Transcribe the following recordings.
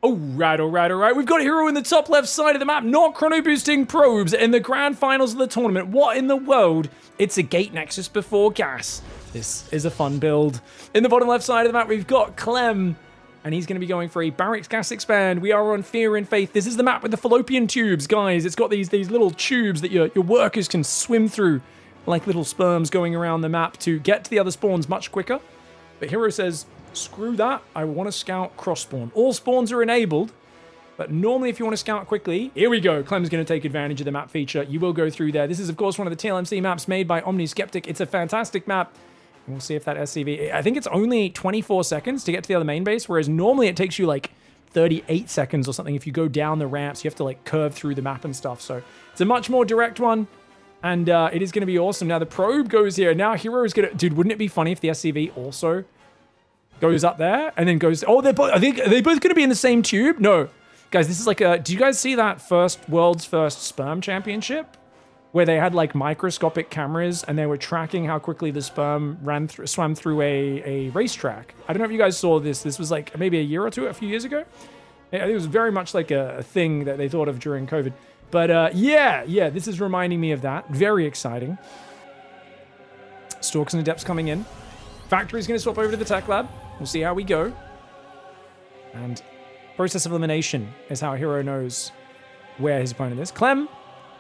All right. We've got herO in the top left side of the map, not chrono boosting probes in the grand finals of the tournament. What in the world? It's a gate nexus before gas. This is a fun build. In the bottom left side of the map, we've got Clem, and he's going to be going for a barracks gas expand. We are on Fear and Faith. This is the map with the fallopian tubes, guys. It's got these little tubes that your workers can swim through like little sperms going around the map to get to the other spawns much quicker. But herO says, screw that, I want to scout cross spawn. All spawns are enabled, but normally if you want to scout quickly, here we go. Clem's going to take advantage of the map feature. You will go through there. This is, of course, one of the TLMC maps made by OmniSkeptic. It's a fantastic map. And we'll see if that SCV... I think it's only 24 seconds to get to the other main base, whereas normally it takes you like 38 seconds or something. If you go down the ramps, you have to like curve through the map and stuff. So it's a much more direct one. And it is going to be awesome. Now the probe goes here. Now herO is going to... Dude, wouldn't it be funny if the SCV also goes up there and then goes... Oh, they're both... I think, are they both going to be in the same tube? No. Guys, this is like a... Do you guys see that world's first sperm championship? Where they had like microscopic cameras and they were tracking how quickly the sperm swam through a racetrack. I don't know if you guys saw this. This was like maybe a few years ago. It was very much like a thing that they thought of during COVID. But yeah, this is reminding me of that. Very exciting. Stalks and Adepts coming in. Factory's going to swap over to the tech lab. We'll see how we go. And process of elimination is how herO knows where his opponent is. Clem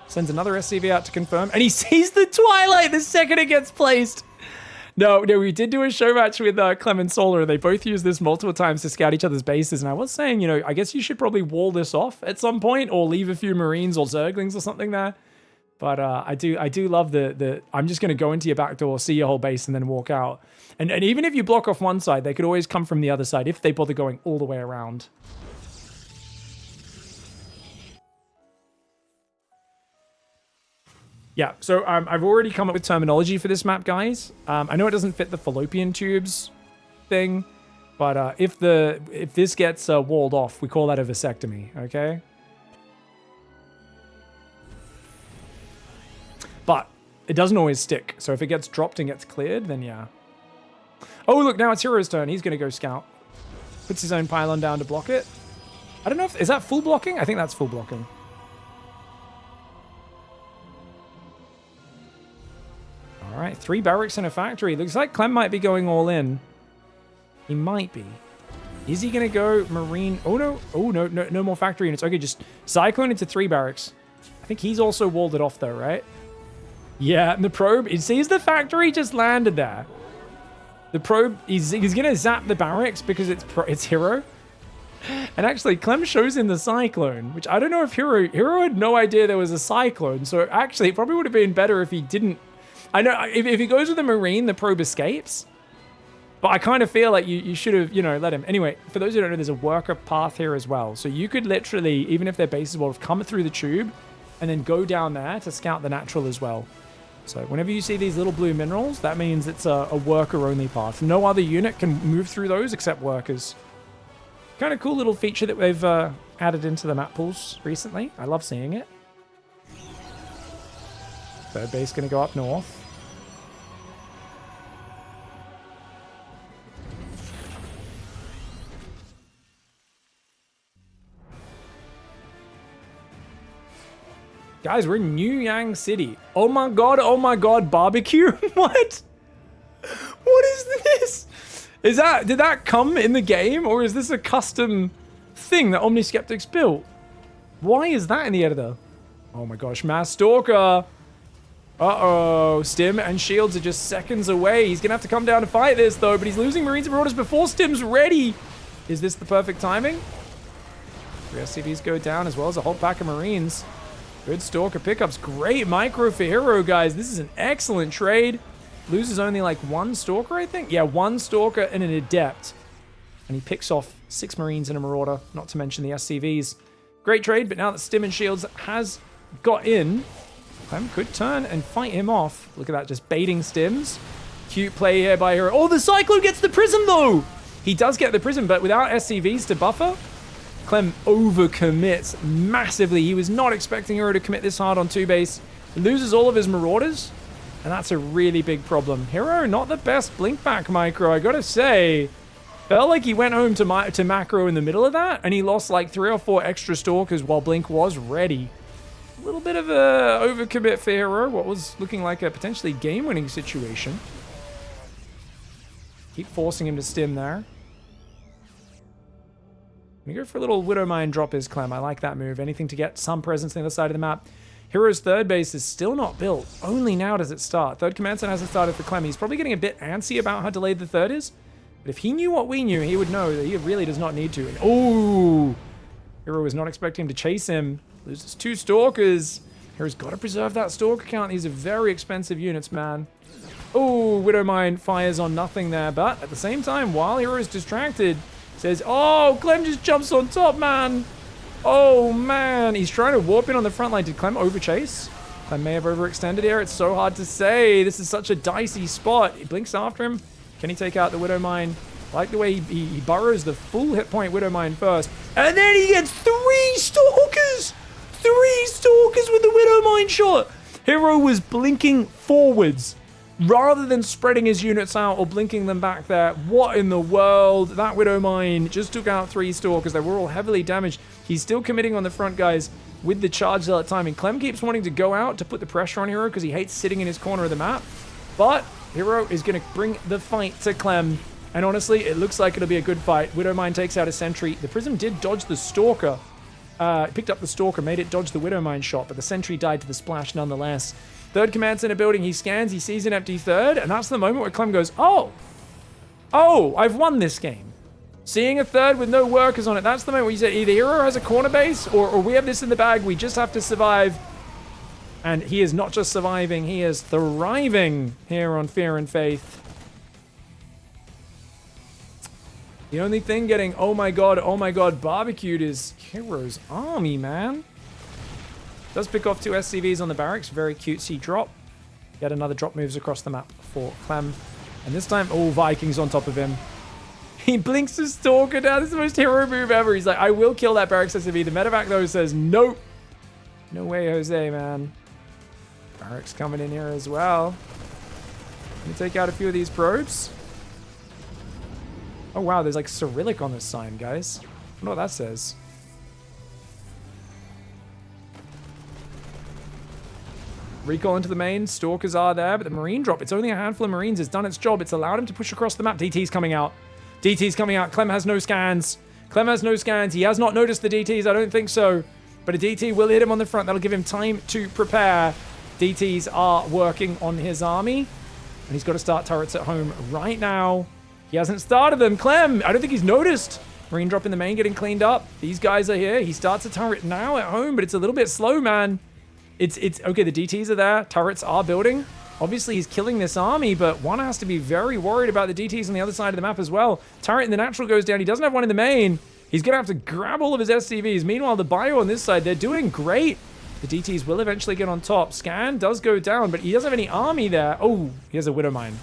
sends another SCV out to confirm, and he sees the Twilight the second it gets placed. No, we did do a show match with Clem and Solar. They both used this multiple times to scout each other's bases, and I was saying, I guess you should probably wall this off at some point, or leave a few Marines or Zerglings or something there. But I do love the I'm just going to go into your back door, see your whole base, and then walk out. And even if you block off one side, they could always come from the other side if they bother going all the way around. Yeah, so I've already come up with terminology for this map, guys. I know it doesn't fit the fallopian tubes thing, but if this gets walled off, we call that a vasectomy, okay? But it doesn't always stick, so if it gets dropped and gets cleared, then yeah. Oh, look, now it's herO's turn. He's going to go scout. Puts his own pylon down to block it. I don't know if... Is that full blocking? I think that's full blocking. All right, 3 barracks and a factory. Looks like Clem might be going all in. He might be. Is he going to go Marine? Oh, no. Oh, no more factory units. Okay, just Cyclone into 3 barracks. I think he's also walled it off, though, right? Yeah, and the probe, it sees the factory just landed there. The probe, he's going to zap the barracks because it's herO. And actually, Clem shows him the Cyclone, which I don't know if herO had no idea there was a Cyclone. So actually, it probably would have been better if he didn't. I know, if he goes with a Marine, the probe escapes. But I kind of feel like you should have, let him. Anyway, for those who don't know, there's a worker path here as well. So you could literally, even if their bases will have come through the tube and then go down there to scout the natural as well. So whenever you see these little blue minerals, that means it's a worker-only path. No other unit can move through those except workers. Kind of cool little feature that we've added into the map pools recently. I love seeing it. Third base going to go up north. Guys, we're in New Yang City. Oh my god, barbecue? What? What is this? Did that come in the game, or is this a custom thing that OmniSkeptic's built? Why is that in the editor? Oh my gosh, Mass Stalker. Uh-oh, Stim and Shields are just seconds away. He's gonna have to come down to fight this though, but he's losing Marines and Marauders before Stim's ready. Is this the perfect timing? 3 SCVs go down as well as a whole pack of Marines. Good Stalker pickups. Great micro for herO, guys. This is an excellent trade. Loses only like 1 Stalker, I think. Yeah, 1 Stalker and an Adept. And he picks off 6 Marines and a Marauder, not to mention the SCVs. Great trade, but now that Stim and Shields has got in, Clem could turn and fight him off. Look at that, just baiting Stims. Cute play here by herO. Oh, the Cyclone gets the Prism, though! He does get the Prism, but without SCVs to buffer, Clem overcommits massively. He was not expecting herO to commit this hard on 2 base. He loses all of his Marauders, and that's a really big problem. herO, not the best blink back micro, I gotta say. Felt like he went home to macro in the middle of that, and he lost like 3 or 4 extra stalkers while Blink was ready. A little bit of a overcommit for herO, what was looking like a potentially game-winning situation. Keep forcing him to stim there. We go for a little Widowmine drop his Clem. I like that move. Anything to get some presence on the other side of the map. herO's third base is still not built. Only now does it start. Third command center hasn't started for Clem. He's probably getting a bit antsy about how delayed the third is. But if he knew what we knew, he would know that he really does not need to. And, oh! herO was not expecting him to chase him. Loses 2 stalkers. herO's got to preserve that stalker count. These are very expensive units, man. Oh, Widowmine fires on nothing there. But at the same time, while herO is distracted, says, oh, Clem just jumps on top, man. Oh, man. He's trying to warp in on the front line. Did Clem overchase? Clem may have overextended here. It's so hard to say. This is such a dicey spot. He blinks after him. Can he take out the Widowmine? I like the way he burrows the full hit point Widowmine first. And then he gets 3 stalkers! 3 stalkers with the Widowmine shot! herO was blinking forwards rather than spreading his units out or blinking them back there. What in the world? That Widowmine just took out 3 stalkers. They were all heavily damaged. He's still committing on the front guys with the charge zealot timing. Clem keeps wanting to go out to put the pressure on herO because he hates sitting in his corner of the map. But herO is going to bring the fight to Clem. And honestly, it looks like it'll be a good fight. Widowmine takes out a sentry. The Prism did dodge the Stalker. Picked up the Stalker, made it dodge the Widowmine shot, but the sentry died to the splash nonetheless. Third command center building, he scans, he sees an empty third, and that's the moment where Clem goes, oh, I've won this game. Seeing a third with no workers on it, that's the moment where you say either herO has a corner base or we have this in the bag, we just have to survive. And he is not just surviving, he is thriving here on Fear and Faith. The only thing getting, oh my god, barbecued is herO's army, man. Does pick off 2 SCVs on the barracks. Very cutesy drop. Yet another drop moves across the map for Clem. And this time, oh, Vikings on top of him. He blinks his Stalker down. This is the most herO move ever. He's like, I will kill that barracks SCV. The medevac, though, says, nope. No way, Jose, man. Barracks coming in here as well. Can you take out a few of these probes? Oh, wow, there's like Cyrillic on this sign, guys. I wonder what that says. Recall into the main. Stalkers are there, but the Marine drop, it's only a handful of Marines. It's done its job. It's allowed him to push across the map. DT's coming out. DT's coming out. Clem has no scans. Clem has no scans. He has not noticed the DTs. I don't think so. But a DT will hit him on the front. That'll give him time to prepare. DTs are working on his army. And he's got to start turrets at home right now. He hasn't started them. Clem, I don't think he's noticed. Marine drop in the main getting cleaned up. These guys are here. He starts a turret now at home, but it's a little bit slow, man. It's okay, the DTs are there. Turrets are building. Obviously, he's killing this army, but one has to be very worried about the DTs on the other side of the map as well. Turret in the natural goes down. He doesn't have one in the main. He's going to have to grab all of his SCVs. Meanwhile, the bio on this side, they're doing great. The DTs will eventually get on top. Scan does go down, but he doesn't have any army there. Oh, he has a Widowmine.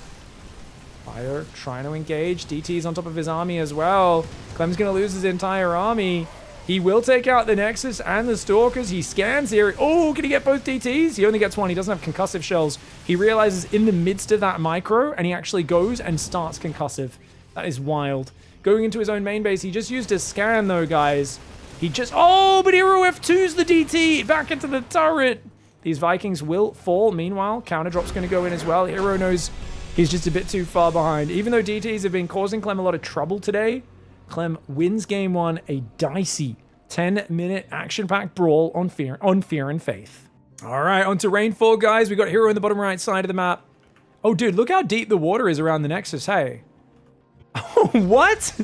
Bio trying to engage. DT's on top of his army as well. Clem's going to lose his entire army. He will take out the Nexus and the Stalkers. He scans here. Oh, can he get both DTs? He only gets one. He doesn't have concussive shells. He realizes in the midst of that micro, and he actually goes and starts concussive. That is wild. Going into his own main base. He just used a scan, though, guys. He just... Oh, but herO F2's the DT. Back into the turret. These Vikings will fall. Meanwhile, counter drop's going to go in as well. herO knows he's just a bit too far behind. Even though DTs have been causing Clem a lot of trouble today, Clem wins game 1, a dicey 10-minute action-packed brawl on Fear and Faith. All right, on to Rainfall, guys. We got herO in the bottom right side of the map. Oh, dude, look how deep the water is around the Nexus, hey. Oh, what?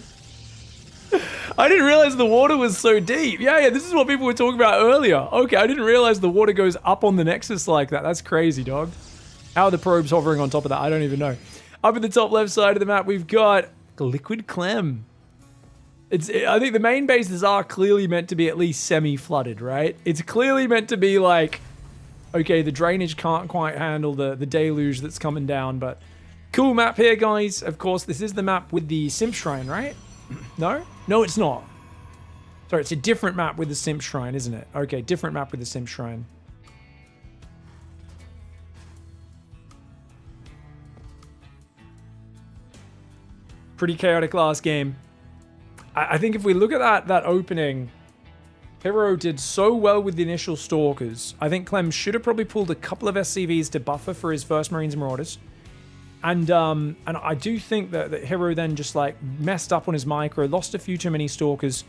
I didn't realize the water was so deep. Yeah, this is what people were talking about earlier. Okay, I didn't realize the water goes up on the Nexus like that. That's crazy, dog. How are the probes hovering on top of that? I don't even know. Up at the top left side of the map, we've got Liquid Clem. I think the main bases are clearly meant to be at least semi-flooded, right? It's clearly meant to be like, okay, the drainage can't quite handle the deluge that's coming down, but cool map here, guys. Of course, this is the map with the Simp Shrine, right? No? No, it's not. Sorry, it's a different map with the Simp Shrine, isn't it? Okay, different map with the Simp Shrine. Pretty chaotic last game. I think if we look at that opening, herO did so well with the initial Stalkers. I think Clem should have probably pulled a couple of SCVs to buffer for his first Marines and Marauders. And I do think that herO then just like messed up on his micro, lost a few too many Stalkers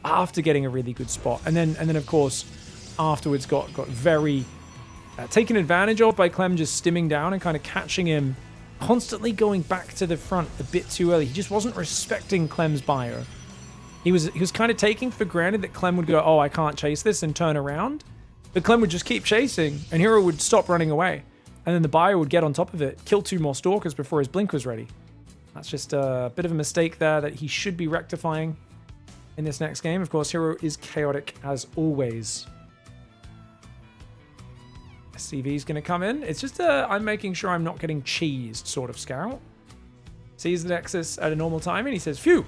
after getting a really good spot. And then of course, afterwards got very taken advantage of by Clem just stimming down and kind of catching him, constantly going back to the front a bit too early. He just wasn't respecting Clem's bio. He was kind of taking for granted that Clem would go, oh, I can't chase this, and turn around. But Clem would just keep chasing, and herO would stop running away. And then the bio would get on top of it, kill 2 more Stalkers before his blink was ready. That's just a bit of a mistake there that he should be rectifying in this next game. Of course, herO is chaotic as always. SCV's going to come in. It's just I'm making sure I'm not getting cheesed sort of scout. Sees the Nexus at a normal time, and he says, phew!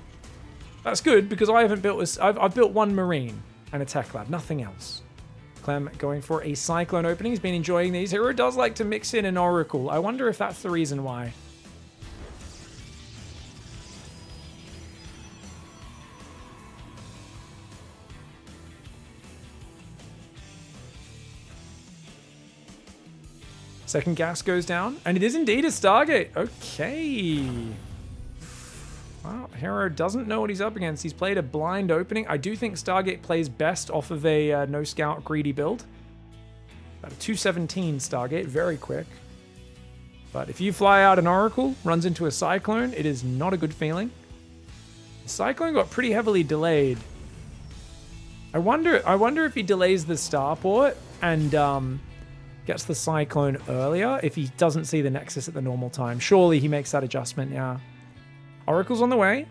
That's good, because I haven't built this. I've built 1 Marine and a Tech Lab, nothing else. Clem going for a Cyclone opening. He's been enjoying these. herO does like to mix in an Oracle. I wonder if that's the reason why. Second gas goes down, and it is indeed a Stargate. Okay. Well, herO doesn't know what he's up against. He's played a blind opening. I do think Stargate plays best off of a no scout greedy build. About a 217 Stargate, very quick. But if you fly out an Oracle, runs into a Cyclone, it is not a good feeling. The Cyclone got pretty heavily delayed. I wonder if he delays the starport and gets the Cyclone earlier if he doesn't see the Nexus at the normal time. Surely he makes that adjustment, yeah. Oracle's on the way.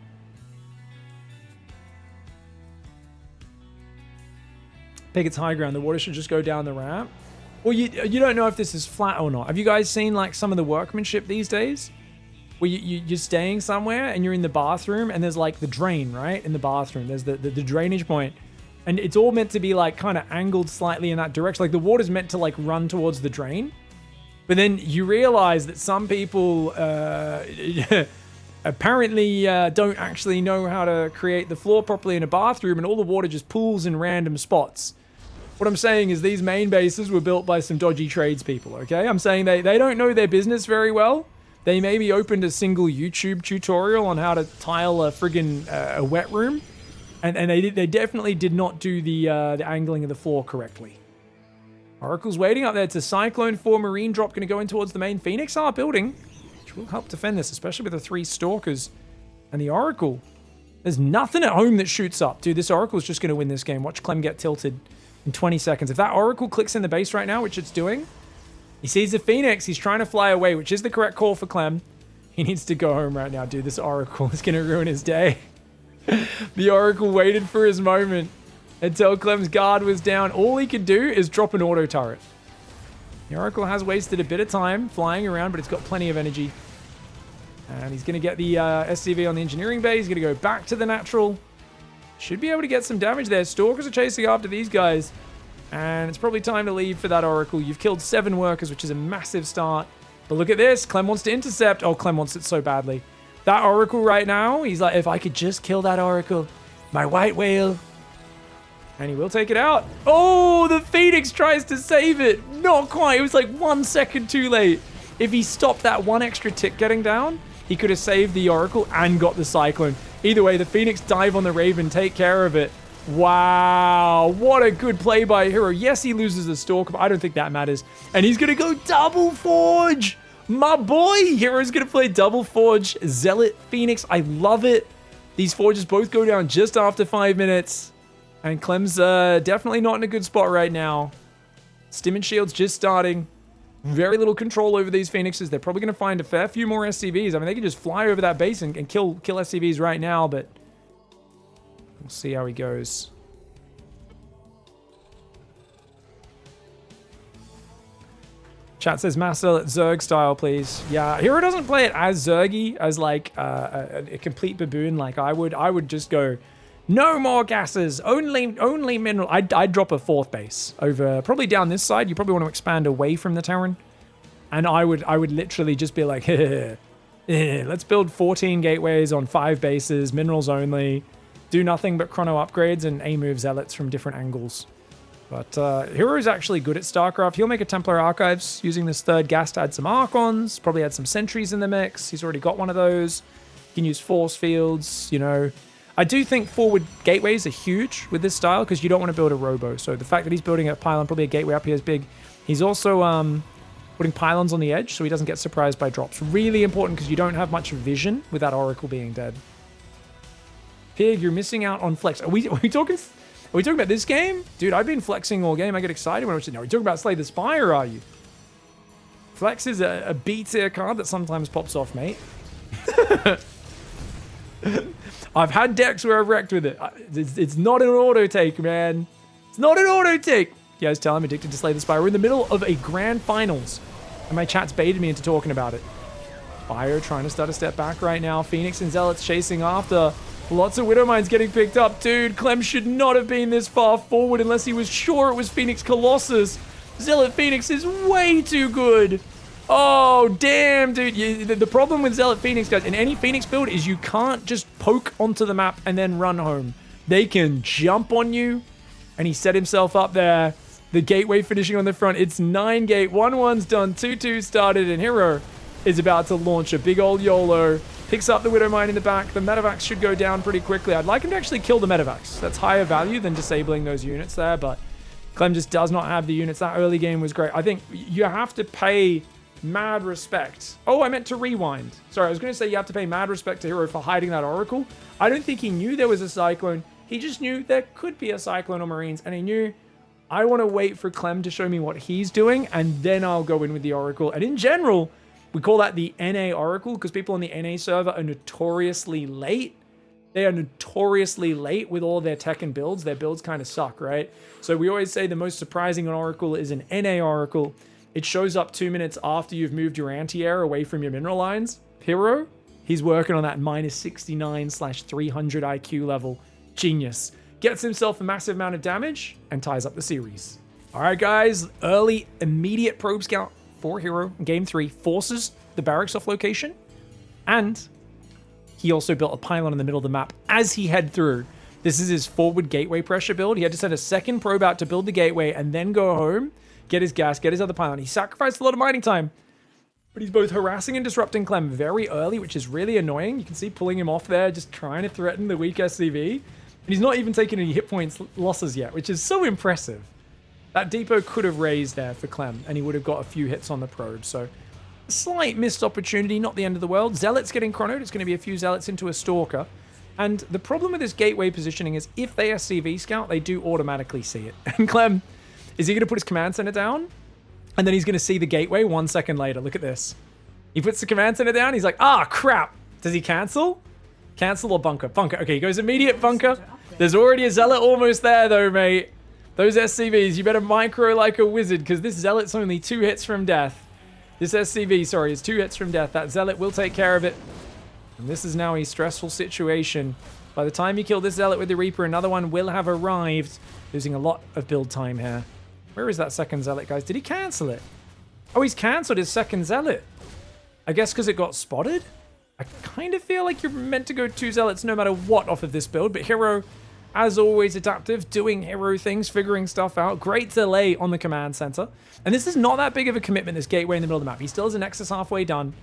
Pick its high ground. The water should just go down the ramp. Well, you don't know if this is flat or not. Have you guys seen like some of the workmanship these days? Where you're staying somewhere and you're in the bathroom and there's like the drain, right? In the bathroom, there's the drainage point. And it's all meant to be like kind of angled slightly in that direction. Like the water's meant to like run towards the drain. But then you realize that some people apparently don't actually know how to create the floor properly in a bathroom, and all the water just pools in random spots. What I'm saying is these main bases were built by some dodgy tradespeople, okay? I'm saying they don't know their business very well. They maybe opened a single YouTube tutorial on how to tile a friggin' a wet room. And they definitely did not do the angling of the floor correctly. Oracle's waiting up there. It's a Cyclone 4 Marine drop going to go in towards the main Phoenix R building, which will help defend this, especially with the 3 Stalkers and the Oracle. There's nothing at home that shoots up. Dude, this Oracle's just going to win this game. Watch Clem get tilted in 20 seconds. If that Oracle clicks in the base right now, which it's doing, he sees the Phoenix. He's trying to fly away, which is the correct call for Clem. He needs to go home right now, dude. This Oracle is going to ruin his day. The Oracle waited for his moment until Clem's guard was down. All he could do is drop an auto turret. The Oracle has wasted a bit of time flying around, but it's got plenty of energy. And he's going to get the SCV on the engineering bay. He's going to go back to the natural. Should be able to get some damage there. Stalkers are chasing after these guys. And it's probably time to leave for that Oracle. You've killed 7 workers, which is a massive start. But look at this. Clem wants to intercept. Oh, Clem wants it so badly. That Oracle right now, he's like, if I could just kill that Oracle, my white whale. And he will take it out. Oh, the Phoenix tries to save it. Not quite. It was like 1 second too late. If he stopped that 1 extra tick getting down, he could have saved the Oracle and got the Cyclone. Either way, the Phoenix dive on the Raven, take care of it. Wow, what a good play by herO. Yes, he loses the Stalker, but I don't think that matters. And he's going to go double Forge. My boy, herO's going to play double Forge, Zealot, Phoenix. I love it. These Forges both go down just after 5 minutes. And Clem's definitely not in a good spot right now. Stim and Shield's just starting. Very little control over these Phoenixes. They're probably going to find a fair few more SCVs. I mean, they can just fly over that base and kill SCVs right now, but we'll see how he goes. Chat says Master Zerg style, please. Yeah, herO doesn't play it as Zergy as like a complete baboon like I would. I would just go, no more gases, only mineral. I'd drop a 4th base over, probably down this side. You probably want to expand away from the Terran, and I would literally just be like, Let's build 14 gateways on 5 bases, minerals only, do nothing but chrono upgrades and A-move zealots from different angles. But herO's actually good at StarCraft. He'll make a Templar Archives using this third gas to add some Archons, probably add some sentries in the mix. He's already got one of those. He can use force fields, you know. I do think forward gateways are huge with this style because you don't want to build a robo. So the fact that he's building a pylon, probably a gateway up here is big. He's also putting pylons on the edge so he doesn't get surprised by drops. Really important because you don't have much vision with that Oracle being dead. Pig, you're missing out on flex. Are we talking about this game? Dude, I've been flexing all game. I get excited when I watch it. No, we're talking about Slay the Spire, are you? Flex is a B tier card that sometimes pops off, mate. I've had decks where I've wrecked with it. It's not an auto take, man. It's not an auto take. You guys tell I'm addicted to Slay the Spire. We're in the middle of a grand finals, and my chat's baited me into talking about it. Fire trying to start a step back right now. Phoenix and Zealots chasing after. Lots of Widow Mines getting picked up. Dude, Clem should not have been this far forward unless he was sure it was Phoenix Colossus. Zealot Phoenix is way too good. Oh, damn, dude. The problem with Zealot Phoenix, guys, in any Phoenix build is you can't just poke onto the map and then run home. They can jump on you, and he set himself up there. The gateway finishing on the front. It's 9 gate. 1-1's done. 2-2 started, and herO is about to launch a big old YOLO. Picks up the Widow Mine in the back. The Medivacs should go down pretty quickly. I'd like him to actually kill the Medivacs. That's higher value than disabling those units there, but Clem just does not have the units. That early game was great. I think you have to pay mad respect. Oh, I meant to rewind. Sorry, I was going to say you have to pay mad respect to herO for hiding that Oracle. I don't think he knew there was a Cyclone. He just knew there could be a Cyclone on Marines, and he knew I want to wait for Clem to show me what he's doing, and then I'll go in with the Oracle. And in general, we call that the NA Oracle because people on the NA server are notoriously late. They are notoriously late with all their tech and builds. Their builds kind of suck, right? So we always say the most surprising Oracle is an NA Oracle. It shows up 2 minutes after you've moved your anti-air away from your mineral lines. herO, he's working on that -69/300 IQ level. Genius. Gets himself a massive amount of damage and ties up the series. All right, guys. Early, immediate probe scout for herO in Game 3 forces the barracks off location, and he also built a pylon in the middle of the map as he head through. This is his forward gateway pressure build. He had to send a second probe out to build the gateway and then go home, get his gas, get his other pylon. He sacrificed a lot of mining time, but he's both harassing and disrupting Clem very early, which is really annoying. You can see pulling him off there, just trying to threaten the weak SCV. And he's not even taking any hit points losses yet, which is so impressive. That depot could have raised there for Clem, and he would have got a few hits on the probe. So, a slight missed opportunity, not the end of the world. Zealots getting chronoed. It's going to be a few Zealots into a Stalker. And the problem with this gateway positioning is if they SCV scout, they do automatically see it. And Clem, is he going to put his command center down? And then he's going to see the gateway 1 second later. Look at this. He puts the command center down. He's like, ah, crap. Does he cancel? Cancel or bunker? Bunker. Okay, he goes immediate bunker. There's already a Zealot almost there, though, mate. Those SCVs, you better micro like a wizard, because this Zealot's only 2 hits from death. This SCV, sorry, is 2 hits from death. That Zealot will take care of it. And this is now a stressful situation. By the time you kill this Zealot with the Reaper, another one will have arrived. Losing a lot of build time here. Where is that second Zealot, guys? Did he cancel it? Oh, he's cancelled his second Zealot. I guess because it got spotted? I kind of feel like you're meant to go 2 Zealots no matter what off of this build, but herO, as always, adaptive, doing herO things, figuring stuff out. Great delay on the command center. And this is not that big of a commitment, this gateway in the middle of the map. He still has a Nexus halfway done.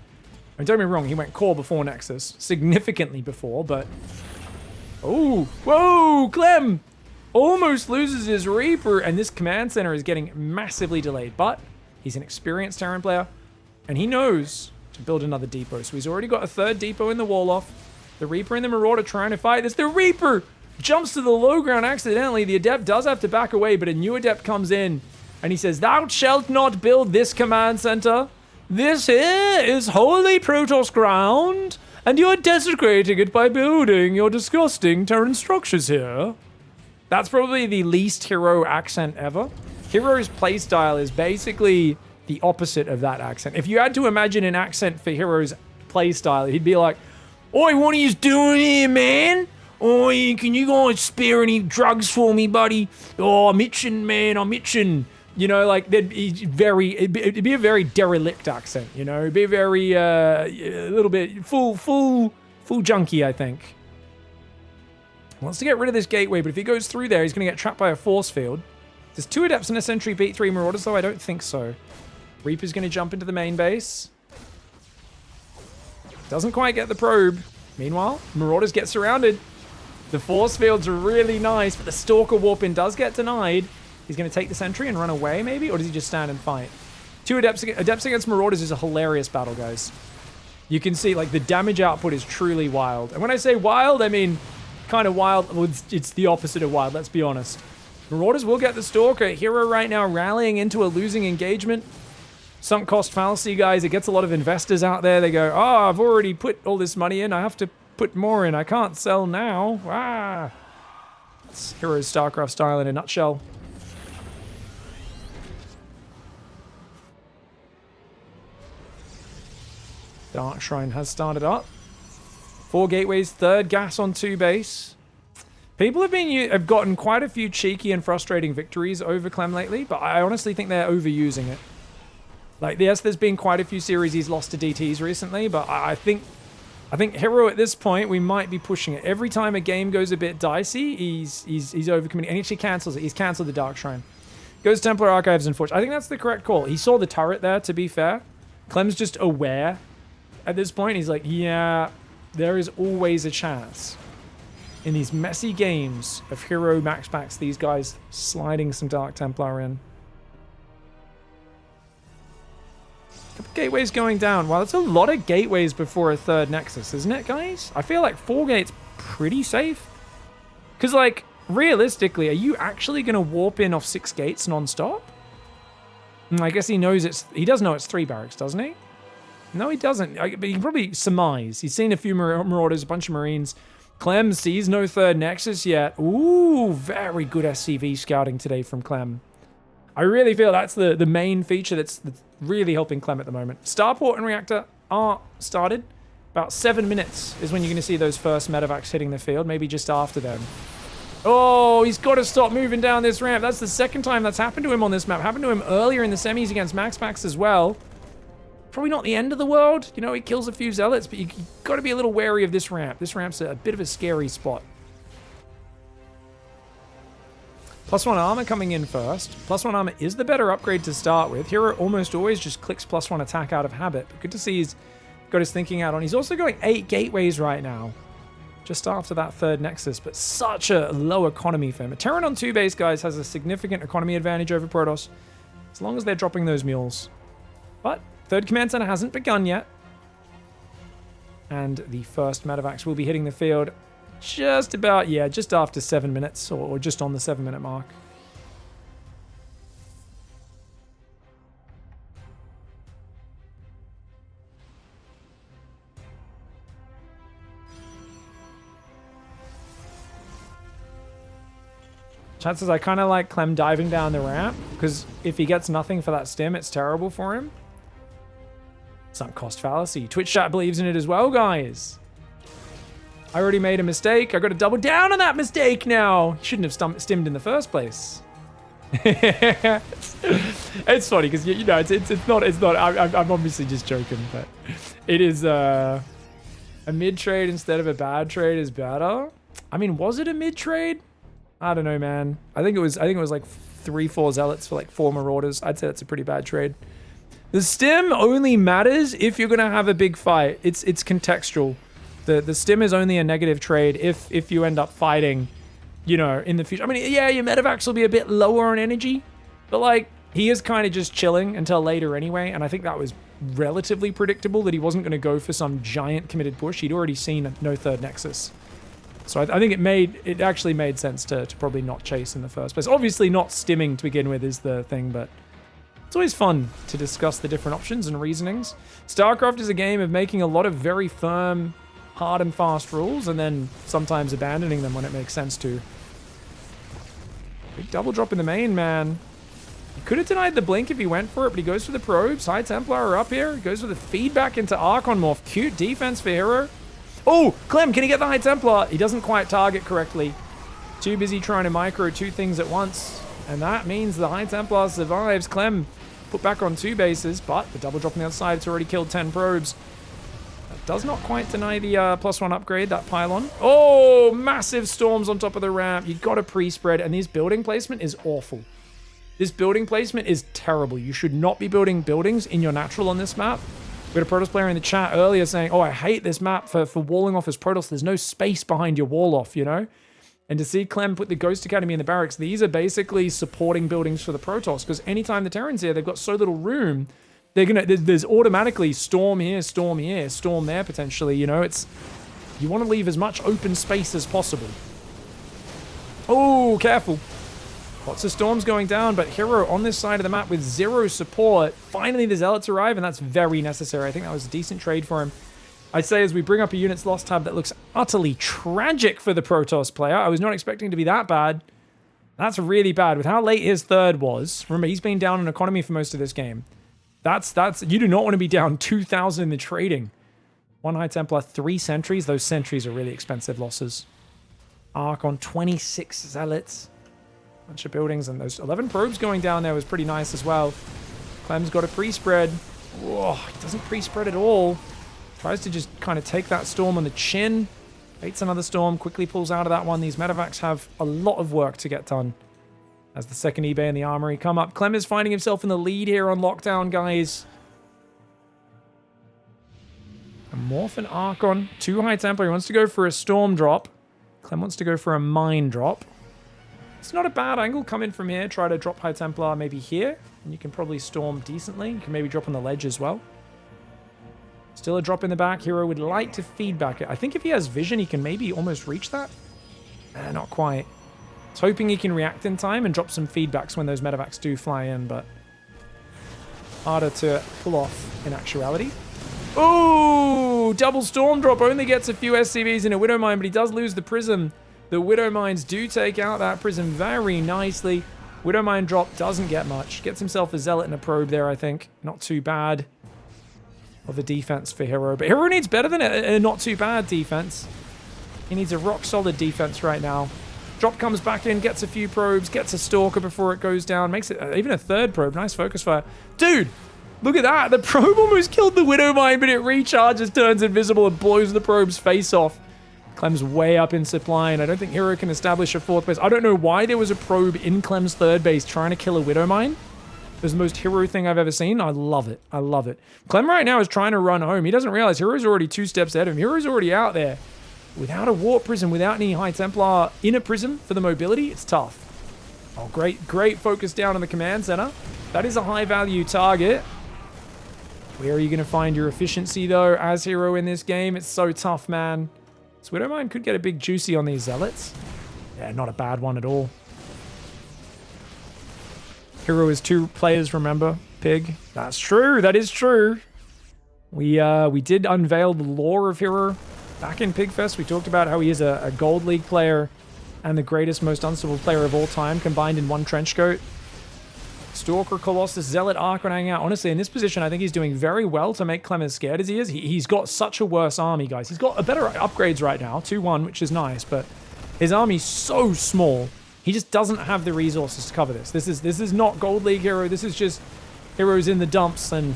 And don't get me wrong, he went core before Nexus. Significantly before, but... Oh, whoa, Clem! Almost loses his Reaper, and this command center is getting massively delayed. But he's an experienced Terran player, and he knows to build another depot. So he's already got a 3rd depot in the wall-off. The Reaper and the Marauder trying to fight this. The Reaper jumps to the low ground accidentally. The Adept does have to back away, but a new Adept comes in, and he says, "Thou shalt not build this command center. This here is holy Protoss ground, and you're desecrating it by building your disgusting Terran structures here." That's probably the least herO accent ever. herO's playstyle is basically the opposite of that accent. If you had to imagine an accent for herO's playstyle, he'd be like, "Oi, what are you doing here, man? Oi, can you guys spare any drugs for me, buddy? Oh, I'm itching, man, I'm itching. You know, like it'd be a very derelict accent. You know, it'd be very a little bit full junkie, I think. Wants to get rid of this gateway, but if he goes through there, he's going to get trapped by a force field. There's 2 Adepts and a Sentry beat 3 Marauders, though? I don't think so. Reaper's going to jump into the main base. Doesn't quite get the probe. Meanwhile, Marauders get surrounded. The force fields are really nice, but the Stalker warp-in does get denied. He's going to take the Sentry and run away, maybe? Or does he just stand and fight? 2 Adepts against Marauders is a hilarious battle, guys. You can see, like, the damage output is truly wild. And when I say wild, I mean kind of wild. Well, it's the opposite of wild, let's be honest. Marauders will get the Stalker. herO right now rallying into a losing engagement. Sunk cost fallacy, guys. It gets a lot of investors out there. They go, oh, I've already put all this money in. I have to put more in. I can't sell now. Ah. It's herO's StarCraft style in a nutshell. Dark Shrine has started up. 4 gateways, 3rd gas on 2 base. People have gotten quite a few cheeky and frustrating victories over Clem lately, but I honestly think they're overusing it. Like, yes, there's been quite a few series he's lost to DTs recently, but I think herO at this point, we might be pushing it. Every time a game goes a bit dicey, he's overcommitting, and he actually cancels it. He's canceled the Dark Shrine. Goes Templar Archives and Forge. I think that's the correct call. He saw the turret there, to be fair. Clem's just aware at this point. He's like, yeah, there is always a chance in these messy games of herO max packs, these guys sliding some Dark Templar in. Couple gateways going down. Wow, that's a lot of gateways before a 3rd Nexus, isn't it, guys? I feel like 4 gates pretty safe. Because, like, realistically, are you actually going to warp in off 6 gates non-stop? I guess he knows he does know it's 3 barracks, doesn't he? No, he doesn't. But he can probably surmise. He's seen a few Marauders, a bunch of Marines. Clem sees no 3rd Nexus yet. Ooh, very good SCV scouting today from Clem. I really feel that's the main feature that's really helping Clem at the moment. Starport and Reactor are started. About 7 minutes is when you're going to see those first medevacs hitting the field, maybe just after them. Oh, he's got to stop moving down this ramp. That's the 2nd time that's happened to him on this map. Happened to him earlier in the semis against Max Packs as well. Probably not the end of the world. You know, he kills a few Zealots, but you got to be a little wary of this ramp. This ramp's a bit of a scary spot. +1 armor coming in first. +1 armor is the better upgrade to start with. herO almost always just clicks +1 attack out of habit. But good to see he's got his thinking out on. He's also going 8 gateways right now, just after that 3rd Nexus, but such a low economy for him. A Terran on 2 base, guys, has a significant economy advantage over Protoss, as long as they're dropping those mules. But 3rd Command Center hasn't begun yet. And the first medevacs will be hitting the field just about, yeah, just after 7 minutes, or just on the 7-minute mark. Chances I kind of like Clem diving down the ramp, because if he gets nothing for that stim, it's terrible for him. Sunk cost fallacy. Twitch chat believes in it as well, guys. I already made a mistake. I got to double down on that mistake now. Shouldn't have stimmed in the first place. It's funny because you know it's not. I'm obviously just joking, but it is a mid trade instead of a bad trade is better. I mean, was it a mid trade? I don't know, man. I think it was like 3-4 Zealots for like 4 Marauders. I'd say that's a pretty bad trade. The stim only matters if you're gonna have a big fight. It's contextual. The stim is only a negative trade if you end up fighting, you know, in the future. I mean, yeah, your medevacs will be a bit lower on energy, but like he is kind of just chilling until later anyway. And I think that was relatively predictable that he wasn't going to go for some giant committed push. He'd already seen no 3rd Nexus, so I think it actually made sense to probably not chase in the first place. Obviously, not stimming to begin with is the thing, but it's always fun to discuss the different options and reasonings. StarCraft is a game of making a lot of very firm, hard and fast rules, and then sometimes abandoning them when it makes sense to. Big double drop in the main, man. He could have denied the blink if he went for it, but he goes for the probes. High Templar are up here. He goes for the feedback into Archon Morph. Cute defense for herO. Oh, Clem, can he get the High Templar? He doesn't quite target correctly. Too busy trying to micro 2 things at once. And that means the High Templar survives. Clem put back on 2 bases, but the double drop on the other side, it's already killed 10 probes. That does not quite deny the +1 upgrade, that pylon. Oh, massive storms on top of the ramp. You got a pre-spread, and this building placement is awful. This building placement is terrible. You should not be building buildings in your natural on this map. We had a Protoss player in the chat earlier saying, oh, I hate this map for walling off his Protoss. There's no space behind your wall off, you know? And to see Clem put the Ghost Academy in the barracks, these are basically supporting buildings for the Protoss, because anytime the Terran's here, they've got so little room, there's automatically storm here, storm there potentially, you know? You want to leave as much open space as possible. Oh, careful. Lots of storms going down, but herO on this side of the map with 0 support. Finally, the Zealots arrive, and that's very necessary. I think that was a decent trade for him. I'd say as we bring up a units lost tab that looks utterly tragic for the Protoss player. I was not expecting it to be that bad. That's really bad. With how late his third was, remember, he's been down in economy for most of this game. You do not want to be down 2,000 in the trading. 1 High Templar, 3 sentries. Those sentries are really expensive losses. Arc on 26 Zealots. Bunch of buildings, and those 11 probes going down there was pretty nice as well. Clem's got a pre-spread. Whoa, he doesn't pre-spread at all. Tries to just kind of take that storm on the chin. Baits another storm, quickly pulls out of that one. These medevacs have a lot of work to get done. As the second eBay and the armory come up, Clem is finding himself in the lead here on lockdown, guys. A Morph and Archon, 2 High Templar. He wants to go for a storm drop. Clem wants to go for a mine drop. It's not a bad angle. Come in from here, try to drop High Templar maybe here, and you can probably storm decently. You can maybe drop on the ledge as well. Still a drop in the back. herO would like to feedback it. I think if he has vision, he can maybe almost reach that. Not quite. He's hoping he can react in time and drop some feedbacks when those medevacs do fly in, but harder to pull off in actuality. Ooh, double storm drop. Only gets a few SCVs in a Widow Mine, but he does lose the Prism. The Widow Mines do take out that Prism very nicely. Widow Mine drop doesn't get much. Gets himself a Zealot and a Probe there, I think. Not too bad of a defense for herO. But herO needs better than a not too bad defense. He needs a rock-solid defense right now. Drop comes back in, gets a few probes, gets a Stalker before it goes down. Makes it even a 3rd probe. Nice focus fire. Dude, look at that. The probe almost killed the Widow Mine, but it recharges, turns invisible, and blows the probe's face off. Clem's way up in supply, and I don't think herO can establish a 4th base. I don't know why there was a probe in Clem's 3rd base trying to kill a Widow Mine. It was the most herO thing I've ever seen. I love it. I love it. Clem right now is trying to run home. He doesn't realize herO's already 2 steps ahead of him. herO's already out there. Without a Warp Prism, without any High Templar in a Prism for the mobility, it's tough. Oh, great focus down on the command center. That is a high-value target. Where are you going to find your efficiency, though, as herO in this game? It's so tough, man. This Widow Mine could get a big juicy on these Zealots. Yeah, not a bad one at all. herO is 2 players, remember? Pig. That's true. That is true. We did unveil the lore of herO back in Pigfest. We talked about how he is a Gold League player and the greatest, most unstoppable player of all time combined in one trenchcoat. Stalker, Colossus, Zealot, Archon hanging out. Honestly, in this position, I think he's doing very well to make Clem as scared as he is. He's got such a worse army, guys. He's got a better upgrades right now, 2-1, which is nice, but his army's so small. He just doesn't have the resources to cover this. This is not Gold League herO. This is just herO's in the dumps, and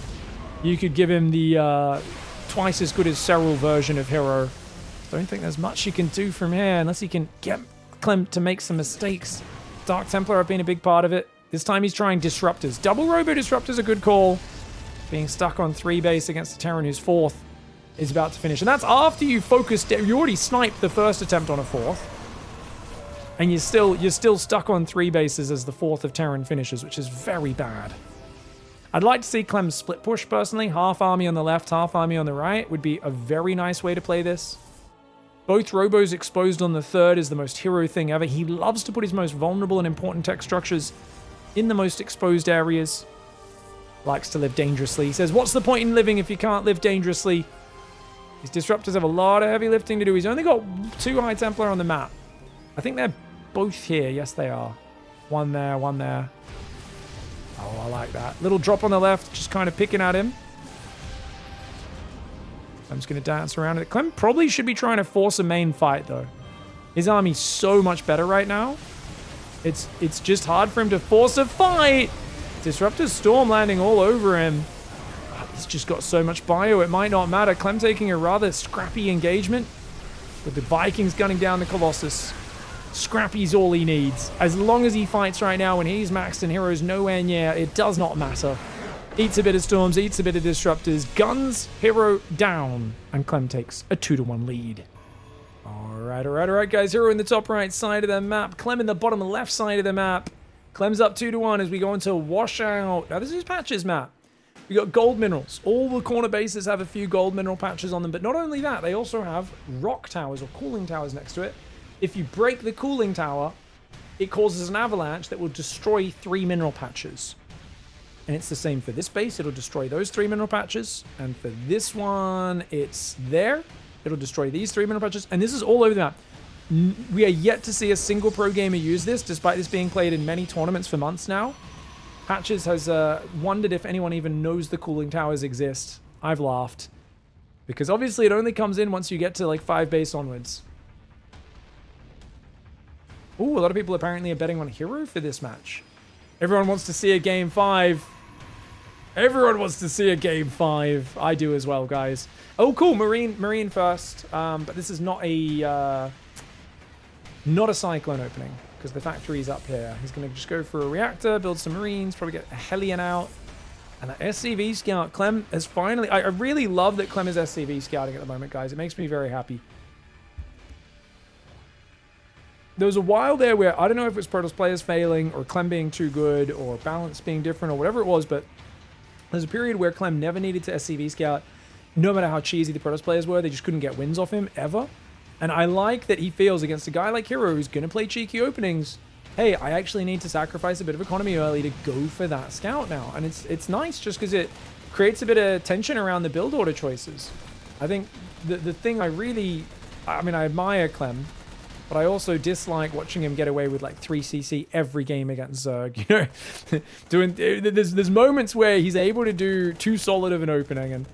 you could give him the twice as good as Serral version of herO. Don't think there's much you can do from here unless he can get Clem to make some mistakes. Dark Templar have been a big part of it. This time he's trying Disruptors. Double Robo Disruptors a good call. Being stuck on 3 base against a Terran who's 4th is about to finish. And that's after you focused, you already sniped the first attempt on a 4th. And you're still stuck on 3 bases as the 4th of Terran finishes, which is very bad. I'd like to see Clem split push, personally. Half army on the left, half army on the right would be a very nice way to play this. Both Robos exposed on the 3rd is the most herO thing ever. He loves to put his most vulnerable and important tech structures in the most exposed areas. Likes to live dangerously. He says, what's the point in living if you can't live dangerously? These Disruptors have a lot of heavy lifting to do. He's only got 2 High Templar on the map. I think they're both here. Yes, they are. One there, one there. Oh, I like that. Little drop on the left, just kind of picking at him. I'm just going to dance around it. Clem probably should be trying to force a main fight, though. His army's so much better right now. It's just hard for him to force a fight. Disruptor Storm landing all over him. He's just got so much bio, it might not matter. Clem taking a rather scrappy engagement with the Vikings gunning down the Colossus. Scrappy's all he needs. As long as he fights right now when he's maxed and herO's nowhere near, it does not matter. Eats a bit of storms, eats a bit of disruptors, guns herO down, and Clem takes a 2-1 lead. Alright, guys. herO in the top right side of the map. Clem in the bottom left side of the map. Clem's up 2-1 as we go into Washout. Now, this is Patches map. We got gold minerals. All the corner bases have a few gold mineral patches on them, but not only that, they also have rock towers or cooling towers next to it. If you break the cooling tower, it causes an avalanche that will destroy 3 mineral patches. And it's the same for this base. It'll destroy those 3 mineral patches. And for this one, it's there. It'll destroy these 3 mineral patches. And this is all over the map. We are yet to see a single pro gamer use this, despite this being played in many tournaments for months now. Patches has wondered if anyone even knows the cooling towers exist. I've laughed. Because obviously it only comes in once you get to like 5 base onwards. Ooh, a lot of people apparently are betting on herO for this match. Everyone wants to see a game 5. Everyone wants to see a game 5. I do as well, guys. Oh, cool. Marine first. But this is not a Cyclone opening because the factory's up here. He's going to just go for a reactor, build some Marines, probably get a Hellion out. And that SCV scout, Clem has finally... I really love that Clem is SCV scouting at the moment, guys. It makes me very happy. There was a while there where, I don't know if it was Protoss players failing or Clem being too good or balance being different or whatever it was, but there's a period where Clem never needed to SCV scout. No matter how cheesy the Protoss players were, they just couldn't get wins off him, ever. And I like that he feels against a guy like herO who's going to play cheeky openings. Hey, I actually need to sacrifice a bit of economy early to go for that scout now. And it's nice just because it creates a bit of tension around the build order choices. I think the thing I admire Clem, but I also dislike watching him get away with like 3cc every game against Zerg. You know, there's moments where he's able to do too solid of an opening, and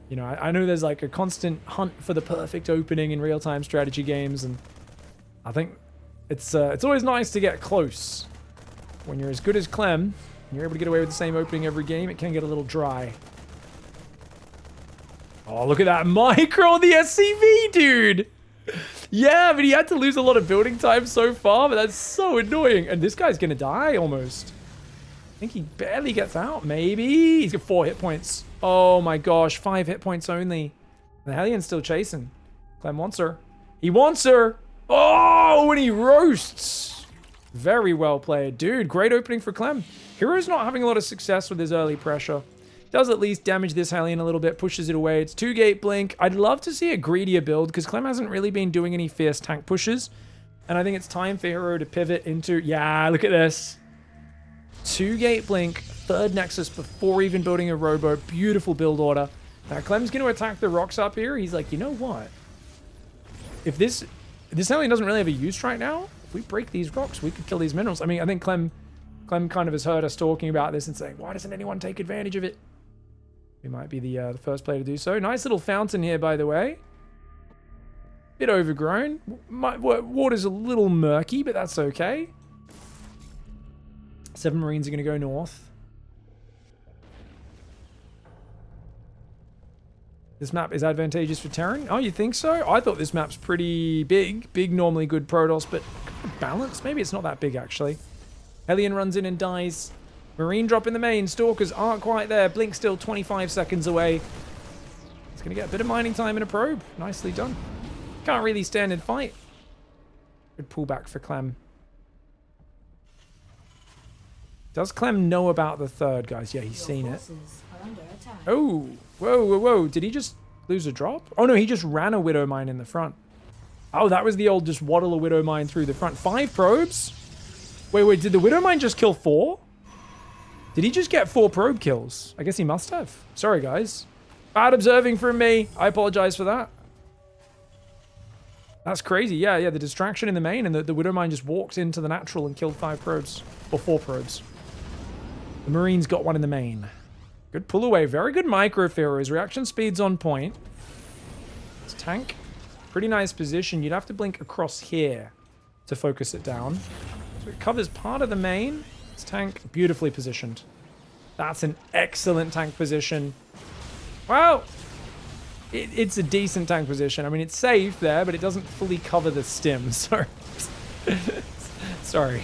you know, I know there's like a constant hunt for the perfect opening in real-time strategy games, and I think it's always nice to get close. When you're as good as Clem, and you're able to get away with the same opening every game, it can get a little dry. Oh, look at that micro on the SCV, dude! Yeah, but he had to lose a lot of building time so far, but that's so annoying. And this guy's gonna die almost. I think he barely gets out, maybe. He's got 4 hit points. Oh my gosh, 5 hit points only. And the Hellion's still chasing. Clem wants her. He wants her! Oh, and he roasts! Very well played. Dude, great opening for Clem. herO's not having a lot of success with his early pressure. Does at least damage this Hellion a little bit, pushes it away. It's 2-gate blink. I'd love to see a greedier build because Clem hasn't really been doing any fierce tank pushes. And I think it's time for herO to pivot into... Yeah, look at this. 2-gate blink, 3rd Nexus before even building a rowboat. Beautiful build order. Now Clem's going to attack the rocks up here. He's like, you know what? If this Hellion doesn't really have a use right now, if we break these rocks, we could kill these minerals. I mean, I think Clem kind of has heard us talking about this and saying, why doesn't anyone take advantage of it? We might be the first player to do so. Nice little fountain here, by the way. Bit overgrown. Water's a little murky, but that's okay. 7 Marines are going to go north. This map is advantageous for Terran. Oh, you think so? I thought this map's pretty big. Big, normally good Protoss, but kind of balanced. Maybe it's not that big, actually. Hellion runs in and dies. Marine drop in the main. Stalkers aren't quite there. Blink still 25 seconds away. It's going to get a bit of mining time in a probe. Nicely done. Can't really stand and fight. Good pullback for Clem. Does Clem know about the 3rd, guys? Yeah, he's seen it. Oh, whoa. Did he just lose a drop? Oh, no, he just ran a Widow Mine in the front. Oh, that was the old just waddle a Widow Mine through the front. 5 probes? Wait, did the Widow Mine just kill 4? Did he just get 4 probe kills? I guess he must have. Sorry, guys. Bad observing from me. I apologize for that. That's crazy. Yeah, the distraction in the main, and the Widow Mine just walked into the natural and killed 5 probes. Or 4 probes. The Marines got 1 in the main. Good pull away. Very good micro for his reaction speed's on point. It's tank. Pretty nice position. You'd have to blink across here to focus it down. So it covers part of the main. This tank, beautifully positioned. That's an excellent tank position. Well, it's a decent tank position. I mean, it's safe there, but it doesn't fully cover the stim. So, sorry.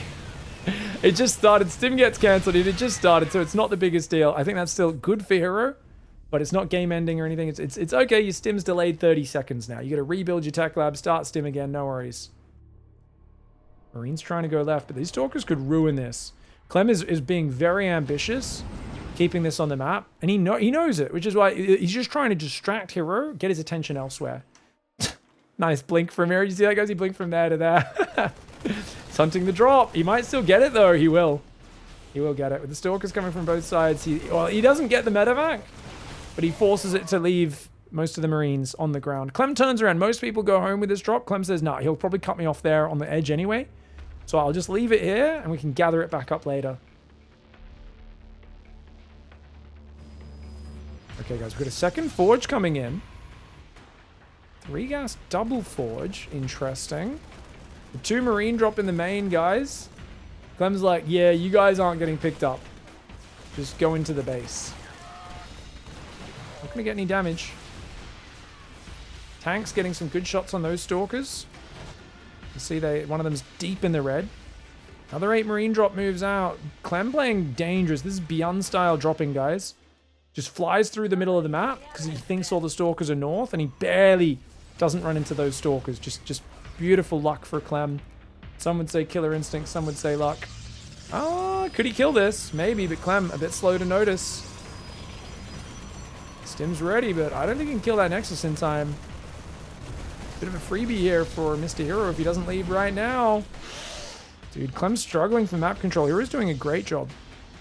It just started. Stim gets cancelled. It just started, so it's not the biggest deal. I think that's still good for herO, but it's not game ending or anything. It's okay. Your stim's delayed 30 seconds now. You got to rebuild your tech lab, start stim again. No worries. Marine's trying to go left, but these stalkers could ruin this. Clem is being very ambitious, keeping this on the map, and he knows it, which is why he's just trying to distract herO, get his attention elsewhere. Nice blink from here. You see that, guys? He blinked from there to there. He's hunting the drop. He might still get it, though. He will. He will get it. With the stalkers coming from both sides, he doesn't get the medevac, but he forces it to leave most of the Marines on the ground. Clem turns around. Most people go home with this drop. Clem says, nah, he'll probably cut me off there on the edge anyway. So I'll just leave it here, and we can gather it back up later. Okay, guys, we've got a second forge coming in. 3 gas double forge. Interesting. The 2 marine drop in the main, guys. Clem's like, yeah, you guys aren't getting picked up. Just go into the base. Not going to get any damage. Tank's getting some good shots on those stalkers. You see one of them's deep in the red. Another 8 marine drop moves out. Clem playing dangerous. This is beyond style dropping, guys. Just flies through the middle of the map because he thinks all the stalkers are north, and he barely doesn't run into those stalkers. Just beautiful luck for Clem. Some would say killer instinct, some would say luck. Oh, could he kill this? Maybe, but Clem a bit slow to notice. Stim's ready, but I don't think he can kill that Nexus in time. Bit of a freebie here for Mr. herO if he doesn't leave right now. Dude, Clem's struggling for map control. herO's doing a great job.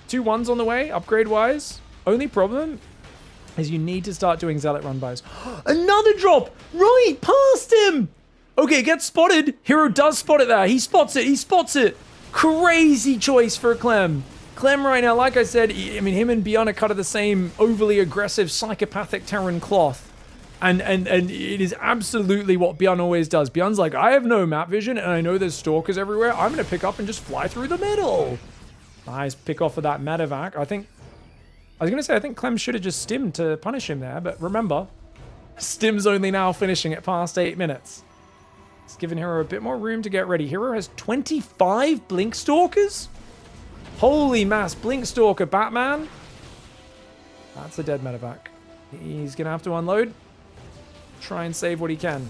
2 1s on the way, upgrade-wise. Only problem is you need to start doing Zealot run-bys. Another drop! Right, past him! Okay, gets spotted. herO does spot it there. He spots it. He spots it. Crazy choice for Clem. Clem right now, like I said, I mean, him and Beyond are kind of the same overly aggressive, psychopathic Terran cloth. And it is absolutely what Beyond always does. Beyond's like, I have no map vision, and I know there's stalkers everywhere. I'm going to pick up and just fly through the middle. Nice pick off of that medevac. I was going to say, I think Clem should have just stimmed to punish him there. But remember, stim's only now finishing at past 8 minutes. It's giving herO a bit more room to get ready. herO has 25 Blink Stalkers? Holy mass, Blink Stalker Batman. That's a dead medevac. He's going to have to unload. Try and save what he can.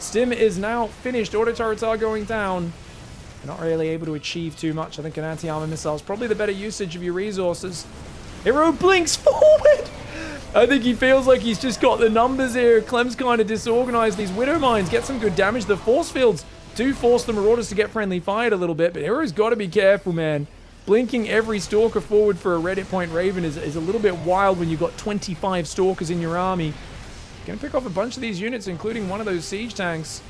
Stim is now finished. Auto turrets are going down. You're not really able to achieve too much. I think an anti-armor missile is probably the better usage of your resources. herO blinks forward. I think he feels like he's just got the numbers here. Clem's kind of disorganized these Widow Mines. Get some good damage. The force fields do force the Marauders to get friendly fired a little bit, but herO's got to be careful, man. Blinking every Stalker forward for a Reddit Point Raven is a little bit wild when you've got 25 Stalkers in your army. Gonna pick off a bunch of these units, including one of those siege tanks.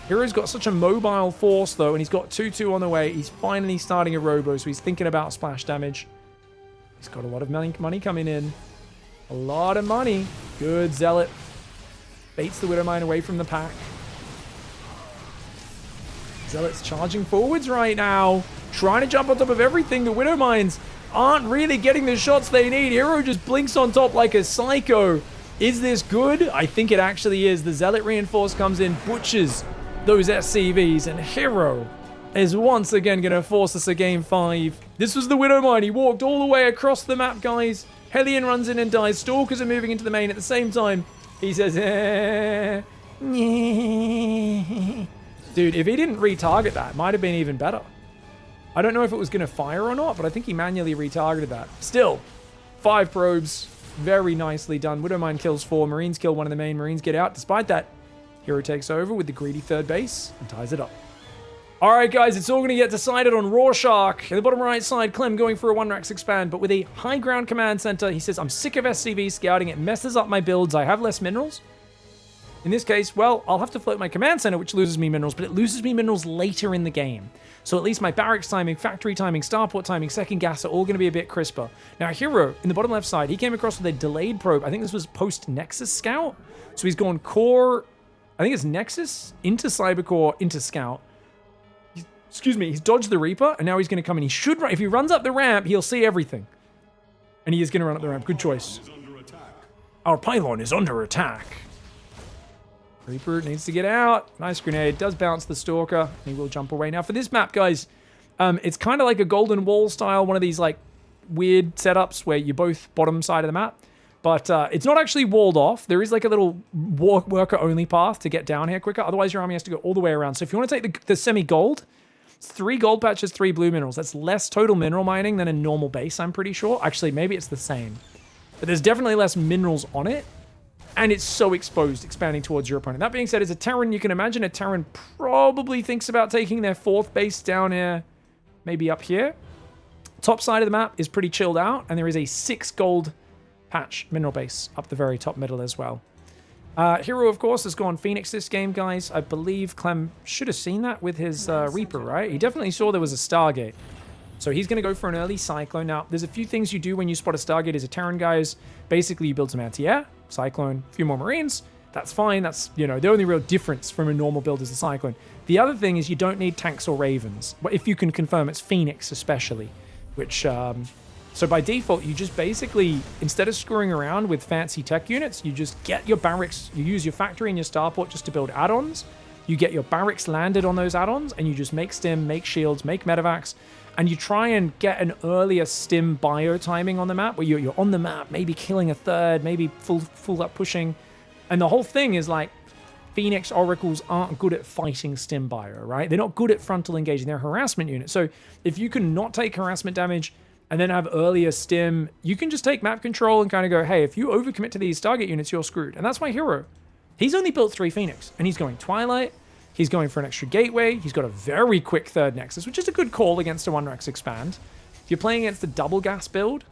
herO's got such a mobile force, though, and he's got 2-2 on the way. He's finally starting a robo, so he's thinking about splash damage. He's got a lot of money coming in. A lot of money. Good Zealot. Baits the Widow Mine away from the pack. Zealot's charging forwards right now. Trying to jump on top of everything. The Widow Mines aren't really getting the shots they need. herO just blinks on top like a psycho. Is this good? I think it actually is. The Zealot reinforce comes in, butchers those SCVs, and herO is once again going to force us a game 5. This was the Widow Mine. He walked all the way across the map, guys. Hellion runs in and dies. Stalkers are moving into the main at the same time. He says, Dude, if he didn't retarget that, it might have been even better. I don't know if it was going to fire or not, but I think he manually retargeted that. Still, 5 probes. Very nicely done. Widow Mine kills 4. Marines kill one of the main. Marines get out. Despite that, herO takes over with the greedy 3rd base and ties it up. All right, guys, it's all going to get decided on Rorschach. In the bottom right side, Clem going for a 1-Rax expand, but with a high ground command center. He says, I'm sick of SCV scouting. It messes up my builds. I have less minerals. In this case, well, I'll have to float my command center, which loses me minerals, but it loses me minerals later in the game. So at least my barracks timing, factory timing, starport timing, second gas are all going to be a bit crisper. Now, herO, in the bottom left side, he came across with a delayed probe. I think this was post-Nexus Scout. So he's gone core, I think it's Nexus, into Cybercore, into Scout. Excuse me, he's dodged the Reaper, and now he's going to come in. He should run. If he runs up the ramp, he'll see everything. And he is going to run up the ramp. Good choice. Our pylon is under attack. Reaper needs to get out. Nice grenade. Does bounce the Stalker. He will jump away. Now, for this map, guys, it's kind of like a Golden Wall style, one of these, like, weird setups where you're both bottom side of the map. But it's not actually walled off. There is like a little worker-only path to get down here quicker. Otherwise, your army has to go all the way around. So if you want to take the semi-gold, it's 3 gold patches, 3 blue minerals. That's less total mineral mining than a normal base, I'm pretty sure. Actually, maybe it's the same. But there's definitely less minerals on it. And it's so exposed, expanding towards your opponent. That being said, as a Terran, you can imagine a Terran probably thinks about taking their 4th base down here, maybe up here. Top side of the map is pretty chilled out. And there is a 6 gold patch mineral base up the very top middle as well. herO, of course, has gone Phoenix this game, guys. I believe Clem should have seen that with his Reaper, right? He definitely saw there was a Stargate. So he's going to go for an early Cyclone. Now, there's a few things you do when you spot a Stargate as a Terran, guys. Basically, you build some anti-air, Cyclone, a few more Marines. That's fine. That's, you know, the only real difference from a normal build is the Cyclone. The other thing is you don't need tanks or Ravens. But if you can confirm it's Phoenix especially, which... So by default, you just basically, instead of screwing around with fancy tech units, you just get your barracks, you use your factory and your starport just to build add-ons. You get your barracks landed on those add-ons, and you just make stim, make shields, make medevacs, and you try and get an earlier stim bio timing on the map, where you're on the map, maybe killing a third, maybe full up pushing. And the whole thing is like, Phoenix Oracles aren't good at fighting stim bio, right? They're not good at frontal engaging, they're harassment units. So if you can not take harassment damage, and then have earlier stim, you can just take map control and kind of go, hey, if you overcommit to these target units, you're screwed. And that's my herO. He's only built 3 Phoenix, and he's going Twilight, he's going for an extra gateway, he's got a very quick 3rd Nexus, which is a good call against a 1-Rex expand. If you're playing against the double gas build,